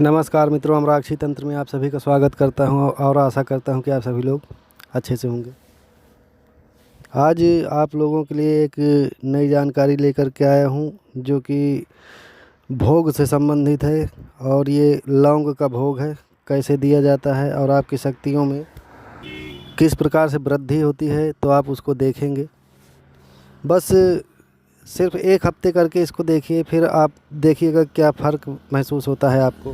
नमस्कार मित्रों, अमराक्षी तंत्र में आप सभी का स्वागत करता हूं और आशा करता हूं कि आप सभी लोग अच्छे से होंगे। आज आप लोगों के लिए एक नई जानकारी लेकर के आया हूं जो कि भोग से संबंधित है। और ये लौंग का भोग है, कैसे दिया जाता है और आपकी शक्तियों में किस प्रकार से वृद्धि होती है, तो आप उसको देखेंगे। बस सिर्फ एक हफ्ते करके इसको देखिए, फिर आप देखिएगा क्या फ़र्क महसूस होता है आपको।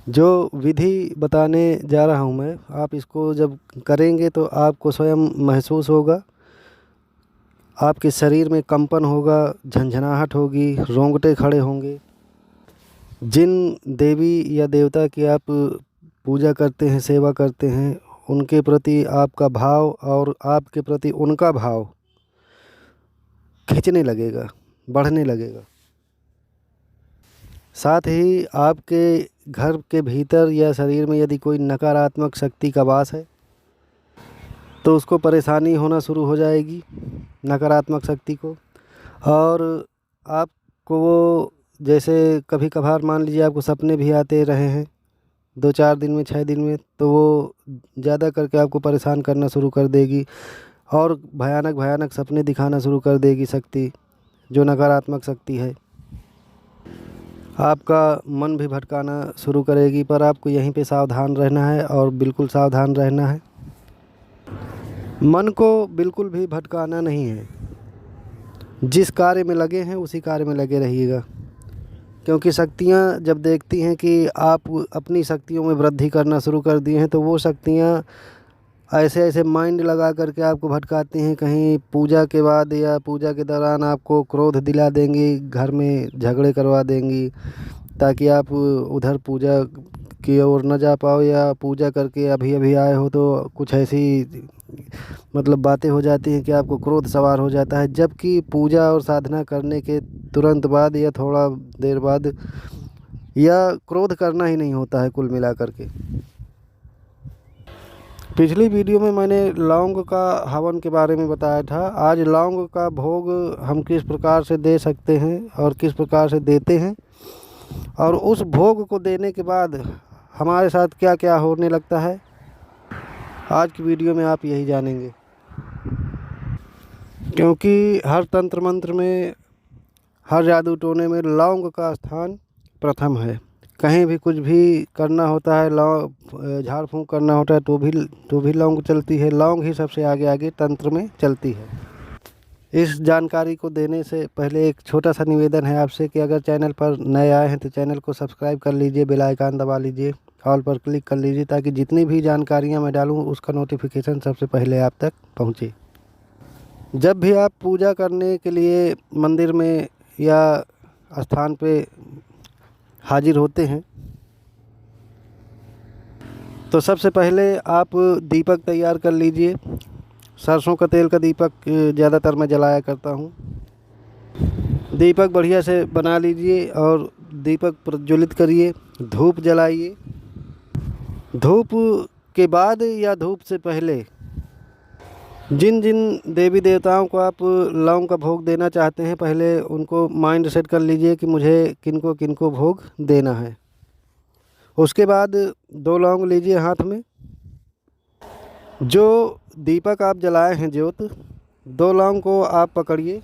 जो विधि बताने जा रहा हूँ मैं, आप इसको जब करेंगे तो आपको स्वयं महसूस होगा, आपके शरीर में कंपन होगा, झंझनाहट होगी, रोंगटे खड़े होंगे। जिन देवी या देवता की आप पूजा करते हैं, सेवा करते हैं, उनके प्रति आपका भाव और आपके प्रति उनका भाव खिंचने लगेगा, बढ़ने लगेगा। साथ ही आपके घर के भीतर या शरीर में यदि कोई नकारात्मक शक्ति का वास है तो उसको परेशानी होना शुरू हो जाएगी, नकारात्मक शक्ति को। और आपको वो जैसे कभी कभार मान लीजिए आपको सपने भी आते रहे हैं 2-4 दिन में, 6 दिन में, तो वो ज़्यादा करके आपको परेशान करना शुरू कर देगी और भयानक भयानक सपने दिखाना शुरू कर देगी शक्ति, जो नकारात्मक शक्ति है। आपका मन भी भटकाना शुरू करेगी, पर आपको यहीं पे सावधान रहना है और बिल्कुल सावधान रहना है। मन को बिल्कुल भी भटकाना नहीं है, जिस कार्य में लगे हैं उसी कार्य में लगे रहिएगा। क्योंकि शक्तियाँ जब देखती हैं कि आप अपनी शक्तियों में वृद्धि करना शुरू कर दिए हैं, तो वो शक्तियाँ ऐसे ऐसे माइंड लगा करके आपको भटकाती हैं। कहीं पूजा के बाद या पूजा के दौरान आपको क्रोध दिला देंगी, घर में झगड़े करवा देंगी, ताकि आप उधर पूजा की ओर न जा पाओ, या पूजा करके अभी अभी आए हो तो कुछ ऐसी बातें हो जाती हैं कि आपको क्रोध सवार हो जाता है। जबकि पूजा और साधना करने के तुरंत बाद या थोड़ा देर बाद या क्रोध करना ही नहीं होता है कुल मिला करके। पिछली वीडियो में मैंने लौंग का हवन के बारे में बताया था। आज लौंग का भोग हम किस प्रकार से दे सकते हैं और किस प्रकार से देते हैं, और उस भोग को देने के बाद हमारे साथ क्या क्या होने लगता है, आज की वीडियो में आप यही जानेंगे। क्योंकि हर तंत्र मंत्र में, हर जादू टोने में लौंग का स्थान प्रथम है। कहीं भी कुछ भी करना होता है, झाड़ फूंक करना होता है तो भी लौंग चलती है। लौंग ही सबसे आगे आगे तंत्र में चलती है। इस जानकारी को देने से पहले एक छोटा सा निवेदन है आपसे कि अगर चैनल पर नए आए हैं तो चैनल को सब्सक्राइब कर लीजिए, बेल आइकन दबा लीजिए, ऑल पर क्लिक कर लीजिए, ताकि जितनी भी जानकारियाँ मैं डालूँ उसका नोटिफिकेशन सबसे पहले आप तक पहुँचे। जब भी आप पूजा करने के लिए मंदिर में या स्थान पे हाजिर होते हैं तो सबसे पहले आप दीपक तैयार कर लीजिए। सरसों का तेल का दीपक ज़्यादातर मैं जलाया करता हूँ। दीपक बढ़िया से बना लीजिए और दीपक प्रज्वलित करिए। धूप जलाइए। धूप के बाद या धूप से पहले जिन जिन देवी देवताओं को आप लौंग का भोग देना चाहते हैं, पहले उनको माइंड सेट कर लीजिए कि मुझे किनको किनको भोग देना है। उसके बाद 2 लौंग लीजिए हाथ में। जो दीपक आप जलाए हैं ज्योत, 2 लौंग को आप पकड़िए।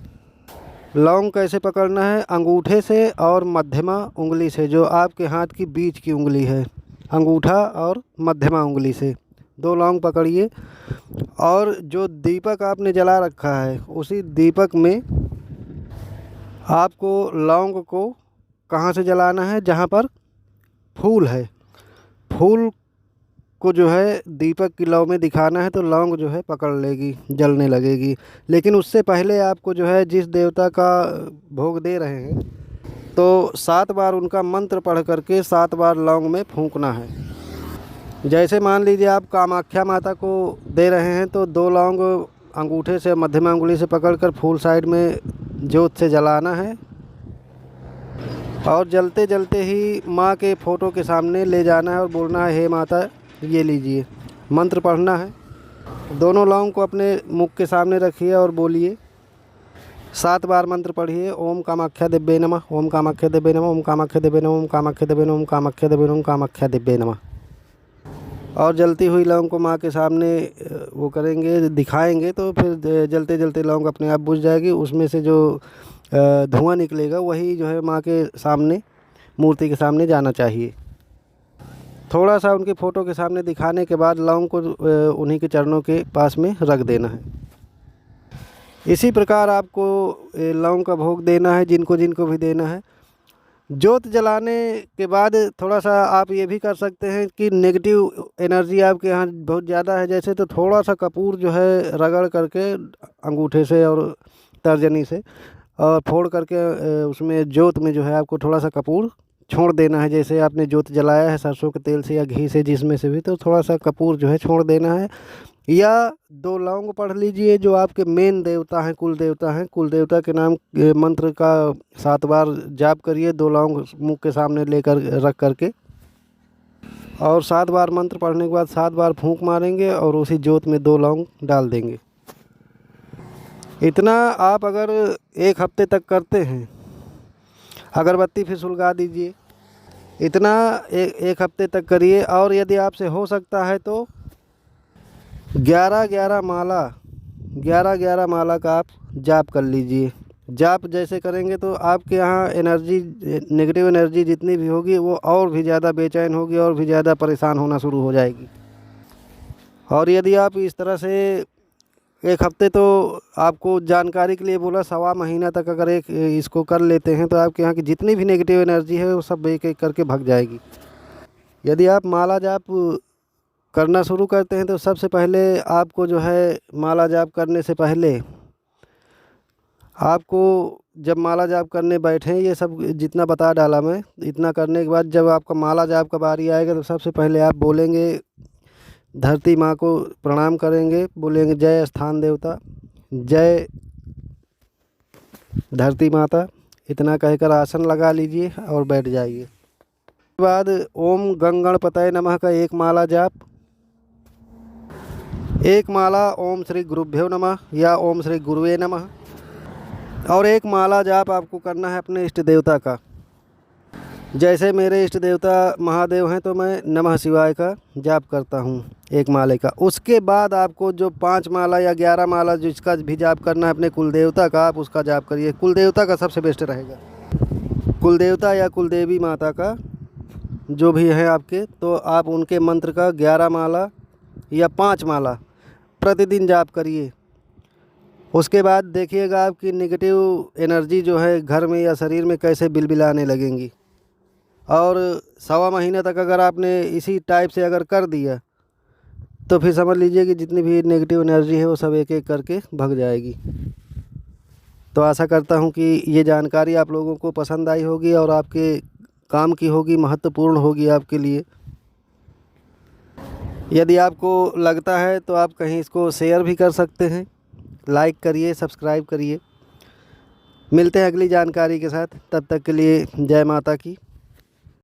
लौंग कैसे पकड़ना है? अंगूठे से और मध्यमा उंगली से, जो आपके हाथ की बीच की उंगली है, अंगूठा और मध्यमा उंगली से 2 लौंग पकड़िए। और जो दीपक आपने जला रखा है उसी दीपक में आपको लौंग को कहाँ से जलाना है? जहाँ पर फूल है, फूल को जो है दीपक की लौ में दिखाना है, तो लौंग जो है पकड़ लेगी, जलने लगेगी। लेकिन उससे पहले आपको जो है जिस देवता का भोग दे रहे हैं तो 7 बार उनका मंत्र पढ़ करके 7 बार लौंग में फूंकना है। जैसे मान लीजिए आप कामाख्या माता को दे रहे हैं तो 2 लौंग अंगूठे से मध्यमा उंगली से पकड़कर फूल साइड में जोत से जलाना है, और जलते जलते ही माँ के फ़ोटो के सामने ले जाना है और बोलना है, हे माता ये लीजिए। मंत्र पढ़ना है। दोनों लौंग को अपने मुख के सामने रखिए और बोलिए, 7 बार मंत्र पढ़िए। ओम कामाख्या दिव्ये नमः, ओम कामाख्या दिव्ये नमः, ओम कामाख्या दिव्ये नमः, ओम कामाख्या दिव्ये नमः, ओम कामाख्या दिव्ये नमः, ओम कामाख्या दिव्ये नमः। और जलती हुई लौंग को माँ के सामने वो करेंगे, दिखाएंगे, तो फिर जलते जलते लौंग अपने आप बुझ जाएगी। उसमें से जो धुआं निकलेगा वही जो है माँ के सामने, मूर्ति के सामने जाना चाहिए। थोड़ा सा उनकी फ़ोटो के सामने दिखाने के बाद लौंग को उन्हीं के चरणों के पास में रख देना है। इसी प्रकार आपको लौंग का भोग देना है, जिनको जिनको भी देना है। जोत जलाने के बाद थोड़ा सा आप ये भी कर सकते हैं कि नेगेटिव एनर्जी आपके यहाँ बहुत ज़्यादा है जैसे, तो थोड़ा सा कपूर जो है रगड़ करके अंगूठे से और तर्जनी से और फोड़ करके उसमें जोत में जो है आपको थोड़ा सा कपूर छोड़ देना है। जैसे आपने जोत जलाया है सरसों के तेल से या घी से, जिसमें से भी, तो थोड़ा सा कपूर जो है छोड़ देना है। या 2 लौंग पढ़ लीजिए, जो आपके मेन देवता हैं, कुल देवता हैं, कुल देवता के नाम मंत्र का 7 बार जाप करिए। 2 लौंग मुँह के सामने लेकर रख करके, और 7 बार मंत्र पढ़ने के बाद 7 बार फूंक मारेंगे और उसी जोत में 2 लौंग डाल देंगे। इतना आप अगर 1 हफ्ते तक करते हैं, अगरबत्ती फिर सुलगा दीजिए। इतना एक हफ्ते तक करिए। और यदि आपसे हो सकता है तो 11 माला का आप जाप कर लीजिए। जाप जैसे करेंगे तो आपके यहाँ एनर्जी, नेगेटिव एनर्जी जितनी भी होगी वो और भी ज़्यादा बेचैन होगी और भी ज़्यादा परेशान होना शुरू हो जाएगी। और यदि आप इस तरह से 1 हफ्ते, तो आपको जानकारी के लिए बोला, 1.25 महीना तक अगर इसको कर लेते हैं तो आपके यहाँ की जितनी भी नेगेटिव एनर्जी है वो सब एक एक करके भाग जाएगी। यदि आप माला जाप करना शुरू करते हैं तो सबसे पहले आपको जो है माला जाप करने से पहले आपको, जब माला जाप करने बैठें, ये सब जितना बता डाला मैं, इतना करने के बाद जब आपका माला जाप का बारी आएगा तो सबसे पहले आप बोलेंगे, धरती माँ को प्रणाम करेंगे, बोलेंगे जय स्थान देवता, जय धरती माता। इतना कहकर आसन लगा लीजिए और बैठ जाइए। उसके बाद ओम गंगणपतये नमः का 1 माला जाप, 1 माला ओम श्री गुरुभ्यो नमः या ओम श्री गुरुवे नमः, और 1 माला जाप आपको करना है अपने इष्ट देवता का। जैसे मेरे इष्ट देवता महादेव हैं तो मैं नमः शिवाय का जाप करता हूँ 1 माले का। उसके बाद आपको जो 5 माला या 11 माला जिसका भी जाप करना है अपने कुल देवता का, आप उसका जाप करिए। कुल देवता का सबसे बेस्ट रहेगा। कुल देवता या कुल देवी माता का जो भी हैं आपके, तो आप उनके मंत्र का 11 माला या 5 माला प्रतिदिन जाप करिए। उसके बाद देखिएगा आपकी नेगेटिव एनर्जी जो है घर में या शरीर में कैसे बिलबिलाने लगेंगी। और 1.25 महीने तक अगर आपने इसी टाइप से अगर कर दिया तो फिर समझ लीजिए कि जितनी भी नेगेटिव एनर्जी है वो सब एक एक करके भग जाएगी। तो आशा करता हूँ कि ये जानकारी आप लोगों को पसंद आई होगी और आपके काम की होगी, महत्वपूर्ण होगी आपके लिए। यदि आपको लगता है तो आप कहीं इसको शेयर भी कर सकते हैं। लाइक करिए, सब्सक्राइब करिए। मिलते हैं अगली जानकारी के साथ, तब तक के लिए जय माता की।